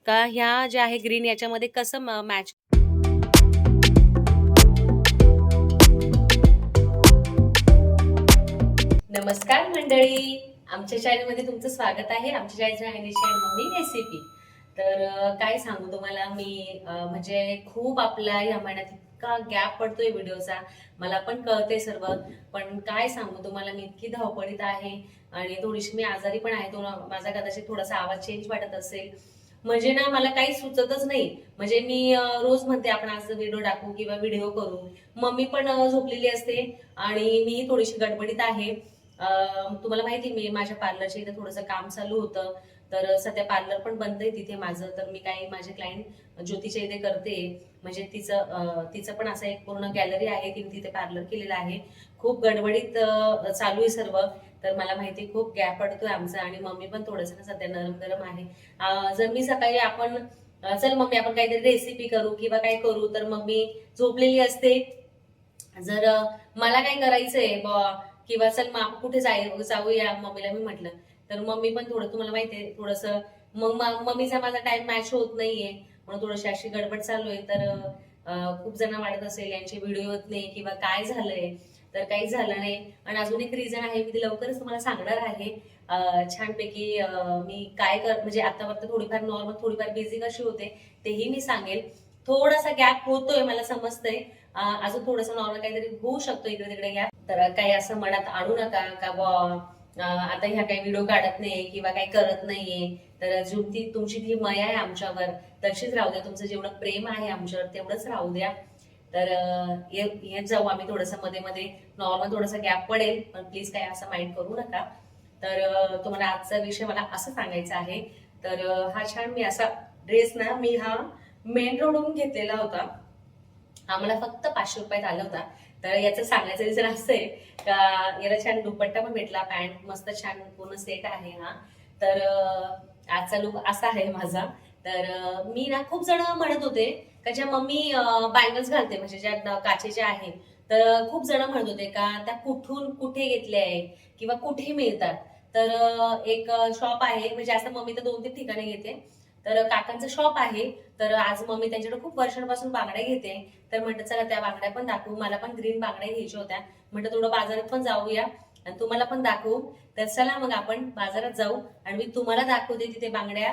का ह्या ज्या आहे ग्रीन याच्यामध्ये कसं मॅच. नमस्कार मंडळी, आमच्या चॅनलमध्ये तुमचं स्वागत आहे. आमच्या चॅनलचं आहे निशा आणि मम्मी रेसिपी. तर काय सांगू तुम्हाला मी, म्हणजे खूप आपला ह्या महिन्यात इतका गॅप पडतोय व्हिडिओचा. मला पण कळते सर्व, पण काय सांगू तुम्हाला, मी इतकी धावपळीत आहे आणि थोडीशी मी आजारी पण आहे. तो माझा कदाचित थोडासा आवाज चेंज वाटत असेल. म्हणजे ना मला काही सुचतच नाही. म्हणजे मी रोज म्हणते आपण आज व्हिडिओ टाकू किंवा व्हिडिओ करू. मम्मी पण झोपलेली असते आणि मी थोडीशी गडबडीत आहे. तुम्हाला माहिती मी माझ्या पार्लरच्या इथे थोडंसं काम चालू होतं. तर सध्या पार्लर पण बंद आहे तिथे माझं. तर मी काही माझे क्लायंट ज्योतीच्या इथे करते. म्हणजे तिचं पण असं एक पूर्ण गॅलरी आहे, तिने तिथे पार्लर केलेलं आहे. खूप गडबडीत चालू आहे सर्व. तर मला माहिती खूप गॅप पडतोय आमचा आणि मम्मी पण थोडंसं सध्या नरम गरम आहे. जर मी सकाळी आपण चल मम्मी आपण काहीतरी रेसिपी करू किंवा काय करू, तर मम्मी झोपलेली असते. जर मला काय करायचंय किंवा चल मग आपण कुठे जाऊया मम्मीला मी म्हटलं, तर मम्मी पण थोडं तुम्हाला माहितीये थोडंसं मग मम्मीचा माझा टाइम मॅच होत नाहीये, म्हणून थोडीशी अशी गडबड चालू आहे. तर खूप जण वाटत असेल यांचे व्हिडिओ होत नाही किंवा काय झालंय, तर काही झालं नाही. आणि अजून एक रिझन आहे, मी ते लवकरच तुम्हाला सांगणार आहे. छानपैकी मी काय म्हणजे आतापर्यंत थोडीफार नॉर्मल थोडीफार बिझी कशी होते तेही मी सांगेल. थोडासा गॅप होतोय मला समजतंय. अजून थोडंसं नॉर्मल काहीतरी होऊ शकतो इकडे तिकडे गॅप. तर काही असं मनात आणू नका का आता ह्या काही व्हिडिओ काढत नाही किंवा काही करत नाहीये. तर तुमची जी माया आहे आमच्यावर तशीच राहू द्या. तुमचं जेवढं प्रेम आहे आमच्यावर तेवढंच राहू द्या. तर येत जाऊ आम्ही थोडंसं मध्ये मध्ये. नॉर्मल थोडासा गॅप पडेल, पण प्लीज काही असं माइंड करू नका. तर तुम्हाला आजचा विषय मला असं सांगायचा आहे. तर हा छान मी असा ड्रेस ना मी हा मेन रोडवरून घेतलेला होता. हा मला फक्त 500 रुपयात आला होता. तर याचं सांगायचं रिझन असं आहे का याला छान दुपट्टा पण भेटला, पॅन्ट मस्त छान पूर्ण सेट आहे हा. तर आजचा लुक असा आहे माझा. तर मी ना खूप जण म्हणत होते का ज्या मम्मी बँगल्स घालते म्हणजे ज्या काचेच्या आहेत, तर खूप जण म्हणत होते का त्या कुठून कुठे घेतल्या आहे किंवा कुठे मिळतात. तर एक शॉप आहे, म्हणजे असं मम्मी तर 2-3 ठिकाणी घेते. तर काकांचं शॉप आहे. तर आज मम्मी त्यांच्याकडे खूप वर्षांपासून बांगड्या घेते. तर म्हटलं चला त्या बांगड्या पण दाखवू. मला पण ग्रीन बांगड्या घ्यायच्या होत्या. म्हटलं थोडं बाजारात पण जाऊया आणि तुम्हाला पण दाखवू. तर चला मग आपण बाजारात जाऊ आणि मी तुम्हाला दाखवते तिथे बांगड्या,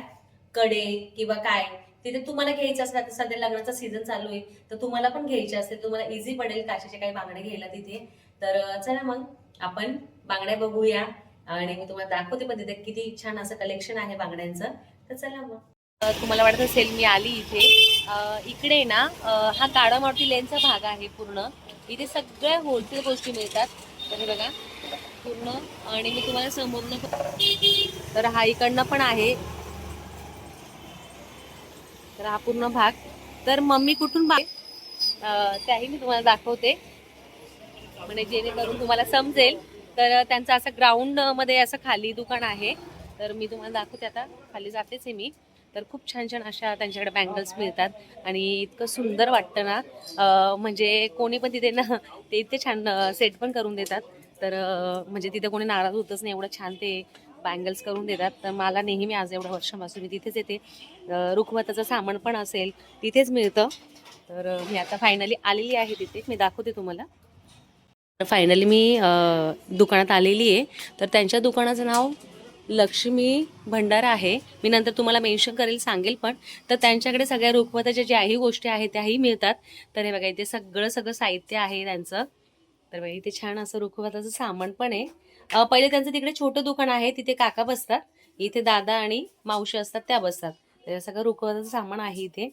कडे किंवा काय तिथे तुम्हाला घ्यायचं असेल. आता सध्या लग्नाचा सीझन चालू आहे, तर तुम्हाला पण घ्यायचे असेल, तुम्हाला इझी पडेल काचेचे काही बांगड्या घ्यायला तिथे. तर चला मग आपण बांगड्या बघूया आणि मी तुम्हाला दाखवते पण तिथे किती छान असं कलेक्शन आहे बांगड्यांचं. तर चला मग. तुम्हाला वाटत असेल मी आली इथे. इकडे ना हा काळामारुती लेनचा भाग आहे पूर्ण. इथे सगळ्या होलसेल गोष्टी मिळतात. तर हे बघा पूर्ण. आणि मी तुम्हाला समोरून, तर हा इकडनं पण आहे. तर हा पूर्ण भाग. तर मम्मी कुठून त्याही मी तुम्हाला दाखवते, म्हणजे जेणेकरून तुम्हाला समजेल. तर त्यांचं असं ग्राउंड मध्ये असं खाली दुकान आहे. तर मी तुम्हाला दाखवते, आता खाली जातेच आहे मी. तर खूप छान छान अशा त्यांच्याकडे बँगल्स मिळतात आणि इतकं सुंदर वाटतं ना. म्हणजे कोणी पण तिथे ना ते इतके छान सेट पण करून देतात. तर म्हणजे तिथे कोणी नाराज होतच नाही, एवढं छान ते बँगल्स करून देतात. तर मला नेहमी आज एवढ्या वर्षापासून मी तिथेच येते. रुखवताचं सामान पण असेल तिथेच मिळतं. तर मी आता फायनली आलेली आहे तिथे, मी दाखवते तुम्हाला. तर फायनली मी दुकानात आलेली आहे. तर त्यांच्या दुकानाचं नाव लक्ष्मी भंडार आहे. मी नंतर तुम्हाला मेन्शन करेल, सांगेल पण. तर त्यांच्याकडे सगळ्या रुखवताच्या ज्याही गोष्टी आहेत त्याही मिळतात. तर हे बघा इथे सगळं साहित्य आहे त्यांचं. तर बघा इथे छान असं रुखवताचं सामान पण आहे. पहिले त्यांचं तिकडे छोटं दुकान आहे, तिथे काका बसतात. इथे दादा आणि मावशी असतात, त्या बसतात. तर सगळं रुखवताचं सामान आहे इथे.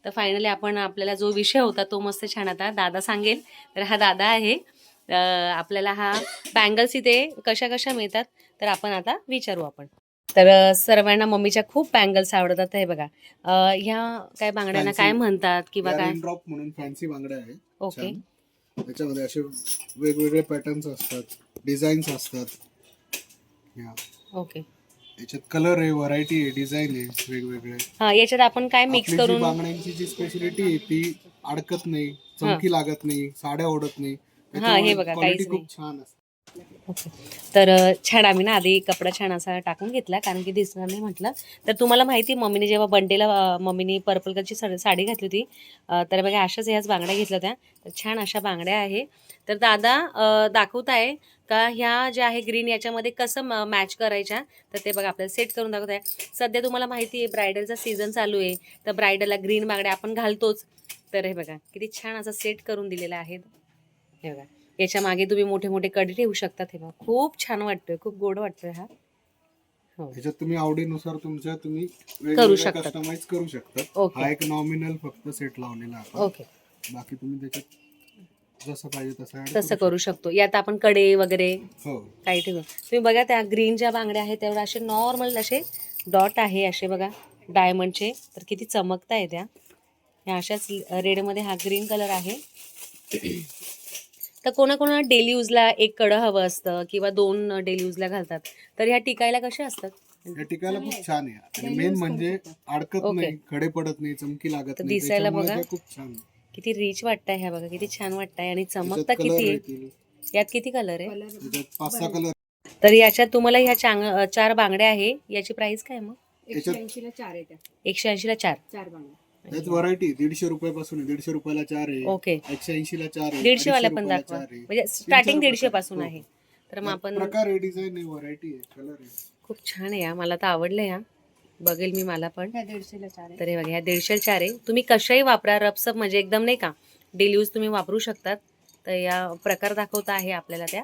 तर फायनली आपण आपल्याला जो विषय होता तो मस्त छान आता दादा सांगेल. तर हा दादा आहे. आपल्याला हा बँगल्स इथे कशा कशा मिळतात तर आपण आता विचारू आपण. तर सर्वांना मम्मीच्या खूप बँगल्स आवडतात. हे बघा ह्या काय बांगड्यांना काय म्हणतात किंवा काय. ड्रॉप म्हणून फॅन्सी बांगड्या आहे. ओके. त्याच्यामध्ये असे वेगवेगळे पॅटर्न्स असतात, डिझाईन्स असतात. ओके. याच्यात कलर आहे, व्हरायटी आहे, डिझाईन आहे वेगवेगळे. हा याच्यात आपण काय मिक्स करून. बांगड्यांची जी स्पेशलिटी आहे ती अडकत नाही, चमकी लागत नाही, साड्या ओढत नाही. हा हे बघा क्वालिटी काहीच खूप छान असते. ओके. तर छान आम्ही ना आधी कपडा छान असा टाकून घेतला कारण की दिसणार नाही म्हटलं. तर तुम्हाला माहिती आहे मम्मीने जेव्हा बंडेला मम्मीने पर्पल कलरची साडी घातली होती, तर बघा अशाच ह्याच बांगड्या घेतल्या होत्या. तर छान अशा बांगड्या आहे. तर दादा दाखवत आहे का ह्या ज्या आहे ग्रीन याच्यामध्ये कसं मॅच करायच्या. तर ते बघा आपल्याला सेट करून दाखवत आहे. सध्या तुम्हाला माहिती आहे ब्रायडलचा सीझन चालू आहे, तर ब्रायडलला ग्रीन बांगड्या आपण घालतोच. तर हे बघा किती छान असं सेट करून दिलेलं आहे. हे बघा याच्या मागे तुम्ही मोठे मोठे कडे ठेवू शकता. हे बघा खूप छान वाटतोय, खूप गोड वाटतोय हा. हो त्याच्यात तुम्ही आवडीनुसार तुमच्या तुम्ही करू शकता. कस्टमाइज करू शकता. ओके. हा एक नॉमिनल फक्त सेट लावलेला आहे. ओके. बाकी तुम्ही त्याच्यात जसं पाहिजे तसं करू शकतो. यात आपण कडे वगैरे हो. काही ठेवू. तुम्ही बघा त्या ग्रीन ज्या बांगड्या आहेत तेवढ्या असे नॉर्मल असे डॉट आहे असे बघा डायमंडचे. तर किती चमकता आहे त्या. ह्या अशाच रेडमध्ये हा ग्रीन कलर आहे. तर कोणाकोणाला डेली यूजला एक कडं हवं असतं किंवा 2 डेली यूजला घालतात. तर ह्या टिकायला कशा असतात? या टिकायला खूप छान आहे आणि मेन म्हणजे अडकत ओके. नाही, खडे पडत नाही, चमकी लागत तर नाही. दिसायला त्याच्यामुळे बघा. ते खूप छान आहे. किती रिच वाटतंय ह्या बघा किती छान वाटतंय आणि चमकता त्याच्यात कलर किती आहे. येतील. यात किती कलर आहे? त्याच्यात 5-6 कलर. तर याच्यात तुम्हाला ह्या 4 बांगड्या आहे. याची प्राइस काय मग? त्याच्यात 180ला 4 येतात. 180ला 4. 4 बांगड्या. त्यात व्हरायटी 150 रुपयापासून आहे. 150 रुपयाला 4 आहे. ओके. 180 ला 4 आहे. 150 वाला 250 पण रुपयाला दाखवा. 4 आहे. म्हणजे स्टार्टिंग 3-4 150 पासून हो. आहे. तर मग यात आपण प्रकार आहे, डिझाईन आहे, व्हरायटी आहे, कलर आहे. खूप छान आहे. मला तर आवडलं या. बघेल मी मला पण. ह्या 150ला 4 आहे. तर हे बघा ह्या 150ला 4 आहे. तुम्ही कशाही वापरा रपसप म्हणजे एकदम नाही का डेली यूज तुम्ही वापरू शकतात. तर या प्रकार दाखवता आहे आपल्याला त्या.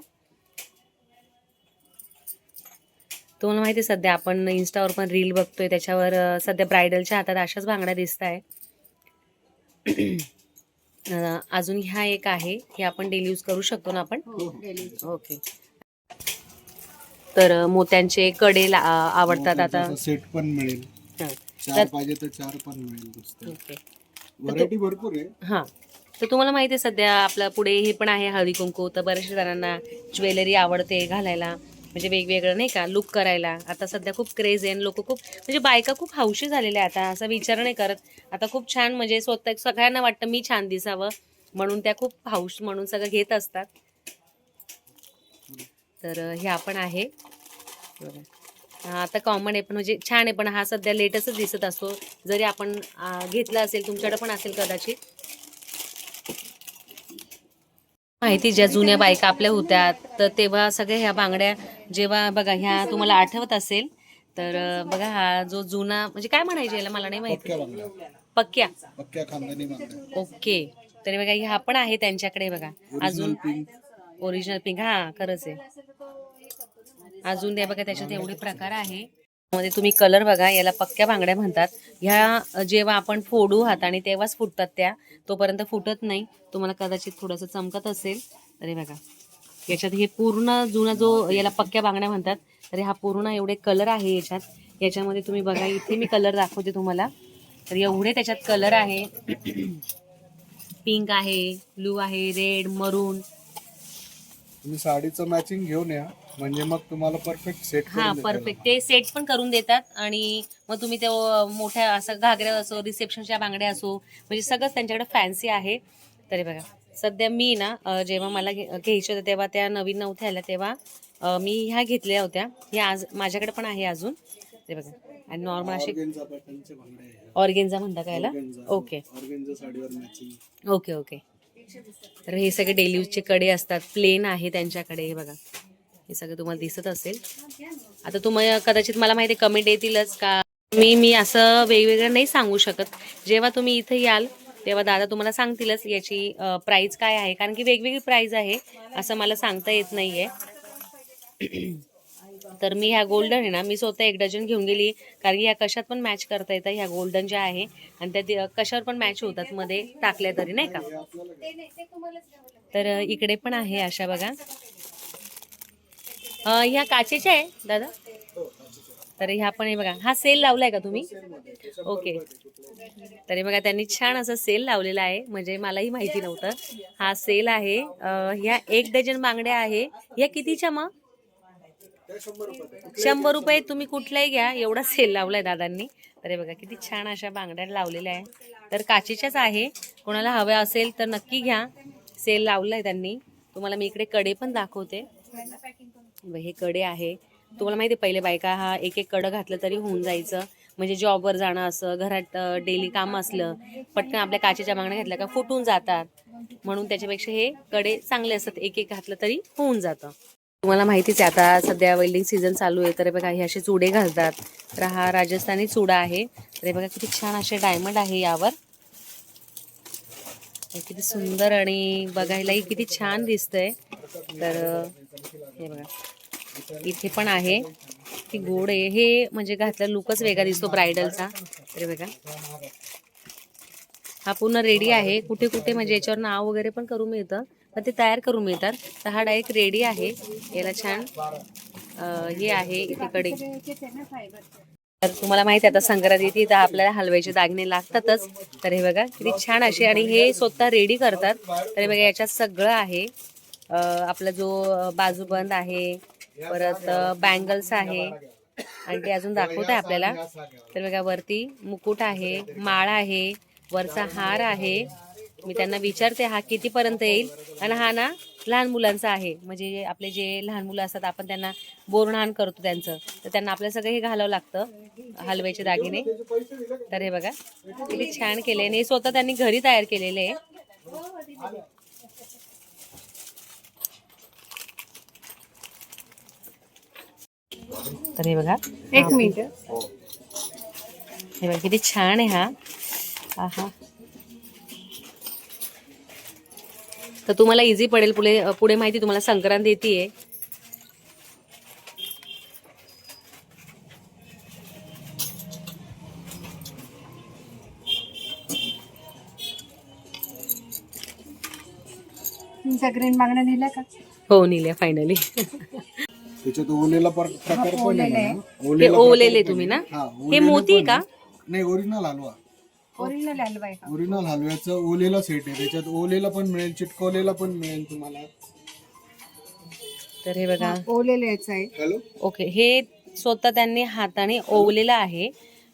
तुम्हाला माहिती आहे सध्या आपण इन्स्टावर पण रील बघतोय त्याच्यावर सध्या ब्रायडलच्या हातात अशाच बांगड्या दिसत आहे. अजून ह्या एक आहे हे आपण डेली यूज करू शकतो ना आपण. हो, daily. ओके. तर मोत्यांचे कडे आवडतात आता. सेट पण मिळेल. हां. 4 पाहिजे तर 4 पण मिळेल नुसतं. ओके. व्हरायटी भरपूर आहे. हां. तर तुम्हाला माहिती आहे सध्या आपल्या पुढे हे पण आहे हळदी कुंकू. तर बऱ्याचशा जणांना ज्वेलरी आवडते घालायला म्हणजे वेगवेगळं नाही का लुक करायला. आता सध्या खूप क्रेज आहे आणि लोक खूप म्हणजे बायका खूप हौशी झालेल्या आता असा विचार नाही करत. आता खूप छान म्हणजे स्वतः सगळ्यांना वाटतं मी छान दिसावं म्हणून त्या खूप हौस म्हणून सगळं घेत असतात. तर हे आपण आहे बघा. हा आता कॉमन आहे पण म्हणजे छान आहे पण हा सध्या लेटेस्टच दिसत असतो. जरी आपण घेतला असेल तुमच्याकडे पण असेल कदाचित. माहिती ज्या जुन्या बायका आपल्या होत्या तर तेव्हा सगळ्या ह्या बांगड्या जेव्हा बघा ह्या तुम्हाला आठवत असेल तर बघा हा जो जुना म्हणजे काय म्हणायचे याला मला नाही पक्क्या माहिती. बांगड्या, पक्क्या. पक्क्या खानदानी बांगड्या. ओके. तर बघा ह्या पण आहे त्यांच्याकडे बघा. अजून पिंक. ओरिजिनल पिंक हा खरंच आहे. अजून ते बघा त्याच्यात एवढे प्रकार आहे. मध्ये तुम्ही कलर बघा याला पक्क्या बांगड्या म्हणतात. ह्या जेव्हा आपण फोडू हाताने तेव्हाच फुटतात त्या. तोपर्यंत फुटत नाही. तुम्हाला कदाचित थोडंसं चमकत असेल. तरी बघा याच्यात हे पूर्ण जुना जो याला पक्क्या बांगड्या म्हणतात. तर हा पूर्ण एवढे कलर आहे याच्यात. याच्यामध्ये तुम्ही बघा इथे मी कलर दाखवते तुम्हाला. तर एवढे त्याच्यात कलर आहे. पिंक आहे, ब्लू आहे, रेड, मरून. तुम्ही साडीचं मॅचिंग घेऊन या म्हणजे मग तुम्हाला परफेक्ट सेट हा परफेक्ट ते सेट पण करून देतात आणि मग तुम्ही ते मोठ्या असं घागऱ्या असो रिसेप्शनच्या बांगड्या असो म्हणजे सगळंच त्यांच्याकडे फॅन्सी आहे. तरी बघा सध्या मी ना जेव्हा मला घ्यायच्या होत्या तेव्हा त्या नवीन नव्हत्या आल्या तेव्हा मी ह्या घेतल्या होत्या. ह्या आज माझ्याकडे पण आहे अजून. ते बघा आणि नॉर्मल असे ऑर्गेन्झा पॅटर्नचे बांगड्या आहे. ऑर्गेन्झा म्हणता का याला? ओके ऑर्गेन्झा साडीवर मॅचिंग. Okay okay. तर हे सगळे डेली यूजचे कडे असतात प्लेन आहे त्यांच्याकडे. हे बघा हे सगळं तुम्हाला दिसत असेल. आता तुम्हाला कदाचित मला माहिती आहे कमेंट येतीलच का मी असं वेगवेगळं नाही सांगू शकत. जेव्हा तुम्ही इथे याल तेव्हा दादा तुम्हाला सांगतीलच याची प्राईस काय आहे कारण की वेगवेगळी प्राईस आहे असं मला सांगता येत नाहीये. तर मी ह्या गोल्डन आहे ना मी स्वतः 1 डझन घेऊन गेली कारण की ह्या कशात पण मॅच करता येतात. ह्या गोल्डन ज्या आहे आणि त्या कशावर पण मॅच होतात मध्ये टाकल्या तरी नाही का. तर इकडे पण आहे अशा बघा. ह्या काचेच्या आहे दादा. तर ह्या पण आहे बघा. हा सेल लावलाय का तुम्ही? ओके. तरी बघा त्यांनी छान असं सेल लावलेला आहे म्हणजे मलाही माहिती नव्हतं. हा सेल आहे. ह्या 1 डझन बांगड्या आहे. ह्या कितीच्या मग? 100 रुपये. तुम्ही कुठलाही घ्या एवढा सेल लावलाय दादांनी. तर बघा किती छान अशा बांगड्या लावलेल्या आहे. तर काचेच्याच आहे. कोणाला हव्या असेल तर नक्की घ्या. सेल लावलाय त्यांनी. तुम्हाला मी इकडे कडे पण दाखवते. हे कडे आहे. तुम्हाला माहिती आहे पहिले बायका हा एक एक कडं घातलं तरी होऊन जायचं. म्हणजे जॉबवर जाणं असं, घरात डेली काम असलं, पटकन आपल्या काचेच्या बांगड्या घातल्या का फुटून जातात. म्हणून त्याच्यापेक्षा हे कडे चांगले असतात, एक एक घातलं तरी होऊन जातं. तुम्हाला माहितीच आहे आता सध्या वेल्डिंग सीझन चालू आहे, तर बघा हे असे चुडे घालतात. तर हा राजस्थानी चुडा आहे. तर बघा किती छान असे डायमंड आहे यावर. किती सुंदर आणि बघायलाही किती छान दिसतंय. तर हे बघा इथे पण आहे, ती गोड आहे. हे म्हणजे घातलं लुकच वेगळा दिसतो ब्रायडलचा. तर बघा हा पूर्ण रेडी आहे. कुठे कुठे म्हणजे याच्यावर नाव वगैरे पण करून मिळतं, पण ते तयार करून मिळतात. तर हा डायरेक्ट रेडी आहे. याला छान हे आहे इकडे. तर तुम्हाला माहिती आहे आता संक्रांती येते तर आपल्याला हलव्याचे दागिने लागतातच. तर हे बघा किती छान असे आणि हे स्वतः रेडी करतात. तर हे बघा याच्यात सगळं आहे. आपला जो बाजूबंद आहे, परत बँगल्स आहे आणि ते अजून दाखवत आहे आपल्याला. तर बघा वरती मुकुट आहे, माळ आहे, वरचा हार आहे. मी त्यांना विचारते हा कितीपर्यंत येईल. आणि हा ना लहान मुलांचा आहे, म्हणजे आपले जे लहान मुलं असतात आपण त्यांना बोरणान करतो त्यांचं, तर त्यांना आपल्याला सगळं हे घालावं लागतं हलव्याचे दागिने. तर हे बघा किती छान केले आणि हे स्वतः त्यांनी घरी तयार केलेले आहे. तर हे बघा एक मिनिट. हे बघा किती छान आहे हा. आहा. तर तुम्हाला इझी पडेल पुढे पुढे माहिती तुम्हाला संक्रांत येते. तुमच्या ग्रीन बांगड्या नेल्या का? हो निल्या फायनली. त्याच्यात ओलेला प्रकार पण आहे ना. हे ओलेले तुम्ही ना, हा, हे ओलेले मोती पण का? आहे. नाही, ओरिजिनल हलवा. ओरिजिनल हलवा आहे का? ओरिजिनल हलव्याचं ओलेला सेट आहे. त्याच्यात ओलेला पण मिळेल, चिटकवलेला पण मिळेल तुम्हाला. तर हे बघा ओलेले याचं आहे. हॅलो. ओके, हे स्वतः त्यांनी हाताने ओवलेलं आहे.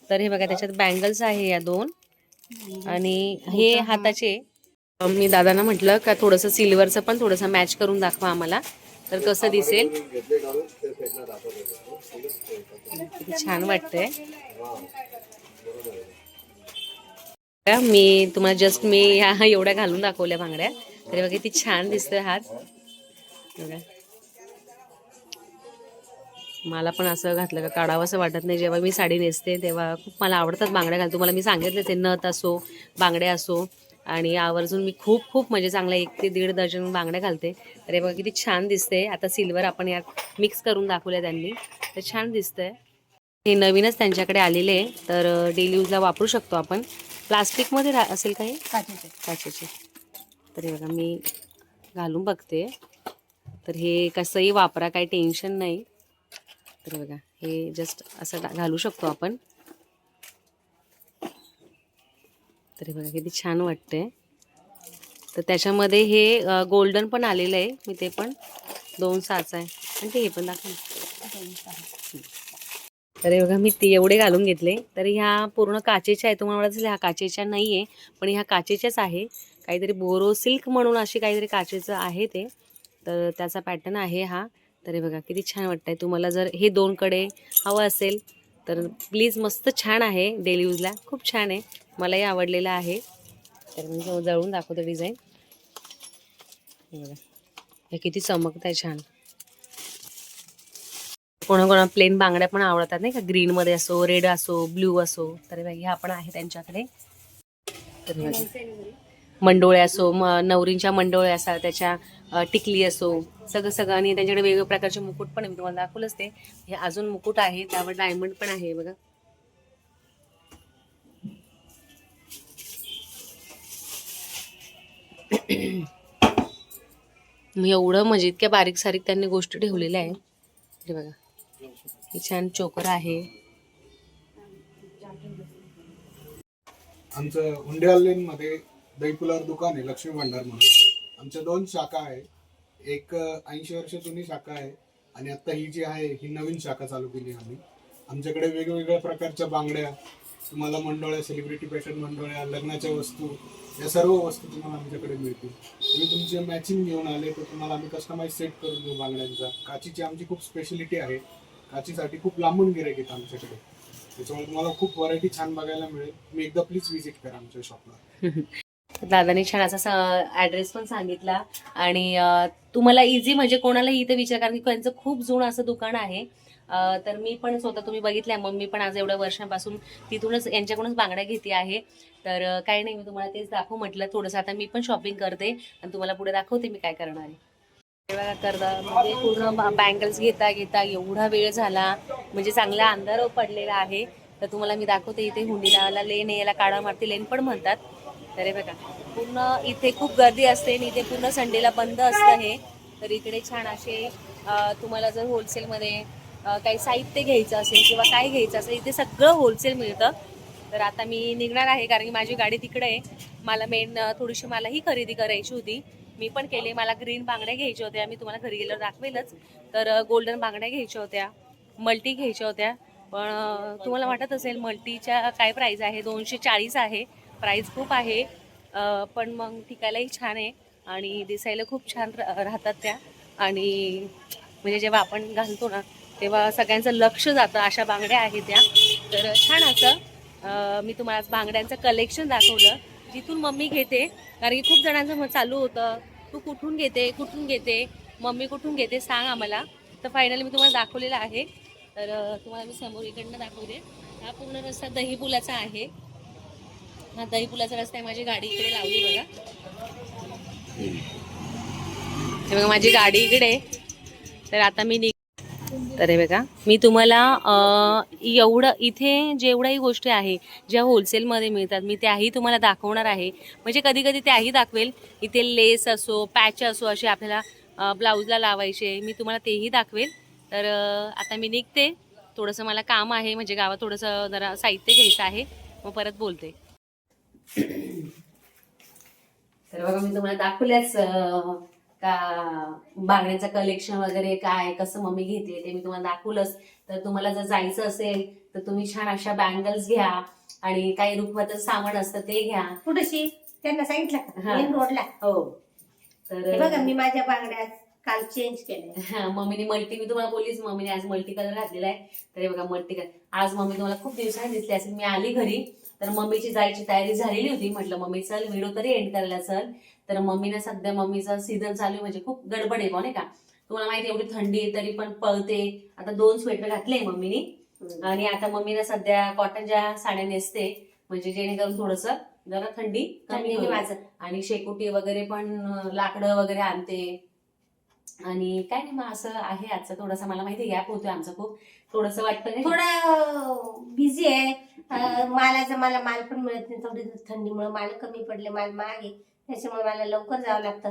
तर हे बघा त्याच्यात बँगल्स आहे या दोन आणि हे हाताचे. मी दादांना म्हटलं का थोडंसं सिल्वरचं पण थोडंसं मॅच करून दाखवा आम्हाला, तर कसं दिसेल. किती छान वाटतंय. मी तुम्हाला जस्ट मी ह्या एवढ्या घालून दाखवल्या बांगड्या. तरी बघा किती छान दिसतोय हात. बघा मला पण असं घातलं का काढावं असं वाटत नाही. जेव्हा मी साडी नेसते तेव्हा खूप मला आवडतात बांगड्या घालतो. तुम्हाला मी सांगितलं ते नथ असो, बांगड्या असो, आणि आवर्जून मी खूप खूप म्हणजे चांगला 1 ते 1.5 डझन बांगड्या घालते. तर हे बघा किती छान दिसते. आता सिल्वर आपण यात मिक्स करून दाखवल्या त्यांनी, तर छान दिसतंय. हे नवीनच त्यांच्याकडे आलेले आहे, तर डेली यूजला वापरू शकतो आपण. प्लास्टिकमध्ये असेल का हे? काचेचे. तर हे बघा मी घालून बघते. तर हे कसंही वापरा, काही टेन्शन नाही. तर बघा हे जस्ट असं घालू शकतो आपण. तर हे बघा किती छान वाटतंय. तर त्याच्यामध्ये हे गोल्डन पण आलेलं आहे. मी ते पण 2 साच आहे आणि ते हे पण दाखव. तर हे बघा मी ते एवढे घालून घेतले. तर ह्या पूर्ण काचेच्या आहे. तुम्हाला वाटत असेल ह्या काचेच्या नाही आहे, पण ह्या काचेच्याच आहे. काहीतरी बोरो सिल्क म्हणून अशी काहीतरी काचेचं आहे ते, तर त्याचा पॅटर्न आहे हा. तर हे बघा किती छान वाटतंय. तुम्हाला जर हे 2 कडे हवं असेल तर प्लीज, मस्त छान आहे, डेली यूजला खूप छान आहे, मलाही आवडलेलं आहे. तर मी जवळून दाखवतो डिझाईन. हे बघा हे किती चमकत आहे छान. कोणाकोणा प्लेन बांगड्या पण आवडतात नाही का, ग्रीनमध्ये असो, रेड असो, ब्ल्यू असो. तर ह्या पण आहे त्यांच्याकडे. तर मंडोळे असो, नवरींच्या मंडोळे असतात, त्याच्या टिकली असो, सगळं सगळं. आणि त्यांच्याकडे वेगवेगळ्या प्रकारचे मुकुट पण आहे, मी तुम्हाला दाखवलंच ते. हे अजून मुकुट आहे, त्यावर डायमंड पण आहे बघा. मी एवढं म्हणजे इतक्या बारीक सारीक त्यांनी गोष्टी ठेवलेल्या आहे. हे बघा हे छान चोकर आहे. आमचं हुंडेवाल लेन मध्ये दहीपुलावर दुकान आहे, लक्ष्मी भंडार म्हणून. आमच्या 2 शाखा आहे. एक 80 वर्ष जुनी शाखा आहे आणि आता ही जी आहे ही नवीन शाखा चालू केली आम्ही. आमच्याकडे वेगवेगळ्या प्रकारच्या बांगड्या, तुम्हाला मंडोळ्या, सेलिब्रिटी पॅटर्न मंडोळ्या, लग्नाच्या वस्तू, या सर्व वस्तू तुम्हाला आमच्याकडे मिळतील. तुम्ही तुमचे मॅचिंग घेऊन आले तर तुम्हाला आम्ही कस्टमाइज सेट करून देऊ बांगड्यांचा. काचीची आमची खूप स्पेशलिटी आहे. काचीसाठी खूप लांबून गिऱ्हाईक येतात आमच्याकडे, त्याच्यामुळे तुम्हाला खूप व्हरायटी छान बघायला मिळेल. तुम्ही एकदा प्लीज व्हिजिट करा आमच्या शॉपला. दादानी छान असा ऍड्रेस पण सांगितला आणि तुम्हाला इझी म्हणजे कोणालाही इथे विचार, कारण की त्यांचं खूप जुनं असं दुकान आहे. तर मी पण स्वतः तुम्ही बघितलंय, मग मी पण आज एवढ्या वर्षांपासून तिथूनच यांच्याकडूनच बांगड्या घेते आहे. तर काही नाही, मी तुम्हाला तेच दाखवू म्हटलं. थोडंसं आता मी पण शॉपिंग करते आणि तुम्हाला पुढे दाखवते मी काय करणार आहे. म्हणजे पूर्ण बँगल्स घेता घेता एवढा वेळ झाला, म्हणजे चांगला अंधार पडलेला आहे. तर तुम्हाला मी दाखवते. इथे हुंडीला लेन, याला काळा मारती लेन पण म्हणतात. तर हे बघा, पूर्ण इथे खूप गर्दी असते आणि इथे पूर्ण संडेला बंद असतं हे. तर इकडे छान असे तुम्हाला जर होलसेलमध्ये काही साहित्य घ्यायचं असेल किंवा काय घ्यायचं असेल, इथे सगळं होलसेल मिळतं. तर आता मी निघणार आहे, कारण की माझी गाडी तिकडे आहे. मला थोडीशी मलाही खरेदी करायची होती. मी पण केले. मला ग्रीन बांगड्या घ्यायच्या होत्या, मी तुम्हाला घरी गेल्यावर दाखवेलच. तर गोल्डन बांगड्या घ्यायच्या होत्या, मल्टी घ्यायच्या होत्या. पण तुम्हाला वाटत असेल मल्टीच्या काय प्राईस आहे, 240 आहे. प्राईस खूप आहे, पण मग टिकायलाही छान आहे आणि दिसायला खूप छान राहतात त्या. आणि म्हणजे जेव्हा आपण घालतो ना, तेव्हा सगळ्यांचं लक्ष जातं. अशा बांगड्या आहेत त्या. तर छान असं मी तुम्हाला बांगड्यांचं कलेक्शन दाखवलं, जिथून मम्मी घेते. कारण की खूप जणांचं चालू होतं, तू कुठून घेते, मम्मी कुठून घेते, सांग आम्हाला. तर फायनली मी तुम्हाला दाखवलेलं आहे. तर तुम्हाला मी समोर इकडनं दाखवते. हा पूर्ण रस्ता दहीपुलाचा आहे. हा दहीपुलाचा रस्ता आहे. माझी गाडी इकडे लावली बघा. हे बघा माझी गाडी इकडे. तर आता मी तर हे बघा, मी तुम्हाला एवढं इथे जेवढ्याही गोष्टी आहे ज्या होलसेलमध्ये मिळतात, मी त्याही तुम्हाला दाखवणार आहे. म्हणजे कधी कधी त्याही दाखवेल. इथे लेस असो, पॅच असो, असे आपल्याला ब्लाऊजला लावायचे, मी तुम्हाला तेही दाखवेल. तर आता मी निघते. थोडंसं मला काम आहे, म्हणजे गावात थोडंसं जरा साहित्य घ्यायचं आहे, मग परत बोलते. तर बघा, मी तुम्हाला दाखवल्याच का बांगड्यांचं कलेक्शन वगैरे काय कसं मम्मी घेते ते मी तुम्हाला दाखवलंच. तर तुम्हाला जर जायचं असेल तर तुम्ही छान अशा बँगल्स घ्या आणि काही रुखवताचं सामान असतं ते घ्या. कुठेशी त्यांना सांगितलं का? हा. मेन रोडला. हो. हे तर बघा, मी माझ्या बांगड्या काल चेंज केल्या. मम्मीने मल्टी, मी तुम्हाला बोललीच, मम्मीने आज मल्टी कलर घातलेला आहे. तर हे बघा मल्टी कलर. आज मम्मी तुम्हाला खूप दिवसांनी दिसली असेल. मी आली घरी तर मम्मीची जायची तयारी झालेली होती. म्हटलं मम्मी चल व्हिडिओ तरी एंड करायला चल. तर मम्मीने सध्या मम्मीचा सीझन चालू आहे, म्हणजे खूप गडबड आहे नाही का. तुम्हाला माहिती एवढी थंडी आहे तरी पण पळते. आता 2 स्वेटर घातले मम्मीने. आणि आता मम्मीने सध्या कॉटनच्या साड्या नेसते, म्हणजे जेणेकरून थोडस जरा थंडी कमी होईल. आणि शेकोटी वगैरे पण लाकडं वगैरे आणते. आणि काय नाही, मग असं आहे आजचं. थोडासा मला माहिती गॅप होतोय आमचं, खूप थोडंसं वाटतं थोडं बिझी आहे. मला माल पण मिळत नाही. थोडी थंडीमुळे माल कमी पडले, माल महाग आहे, त्याच्यामुळे मला लवकर जावं लागतं.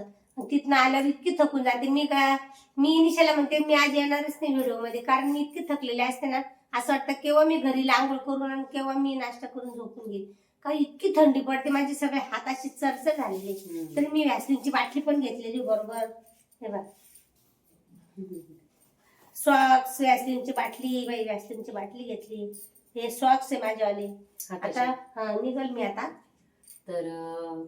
तिथनं आल्यावर इतकी थकून जाते मी निशाला म्हणते मी आज येणारच नाही व्हिडिओ मध्ये, कारण मी इतकी थकलेली असते ना. असं वाटतं केव्हा मी घरी आंघोळ करून आणि केव्हा मी नाश्ता करून झोपून घेईल, कारण इतकी थंडी पडते. माझी सगळे हाताची चरचर झालेली. तरी मी व्हॅसलीनची बाटली पण घेतलेली बरोबर. हे बघ, सॉक्स, व्हॅसलीनची बाटली घेतली. हे सॉक्स आहे माझ्यावाले. आता निघल मी आता. तर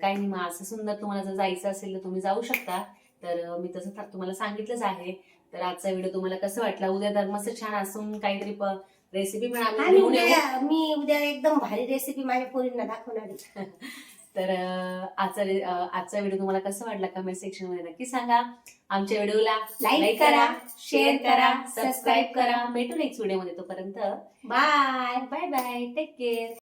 काही नाही, मग असं सुंदर तुम्हाला जर जायचं असेल तर तुम्ही जाऊ शकता. तर मी तसं तुम्हाला सांगितलंच आहे. तर आजचा व्हिडिओ तुम्हाला कसं वाटला? उद्या धर्मच छान असून काहीतरी रेसिपी पण आम्ही मी उद्या एकदम भारी रेसिपी माझ्या पोरींना दाखवणार आहे. तर आजचा व्हिडिओ तुम्हाला कसं वाटला कमेंट सेक्शन मध्ये नक्की सांगा. आमच्या व्हिडिओला लाईक करा, शेअर करा, सबस्क्राईब करा. भेटू नेक्स्ट व्हिडिओ मध्ये. तोपर्यंत bye bye bye, take care.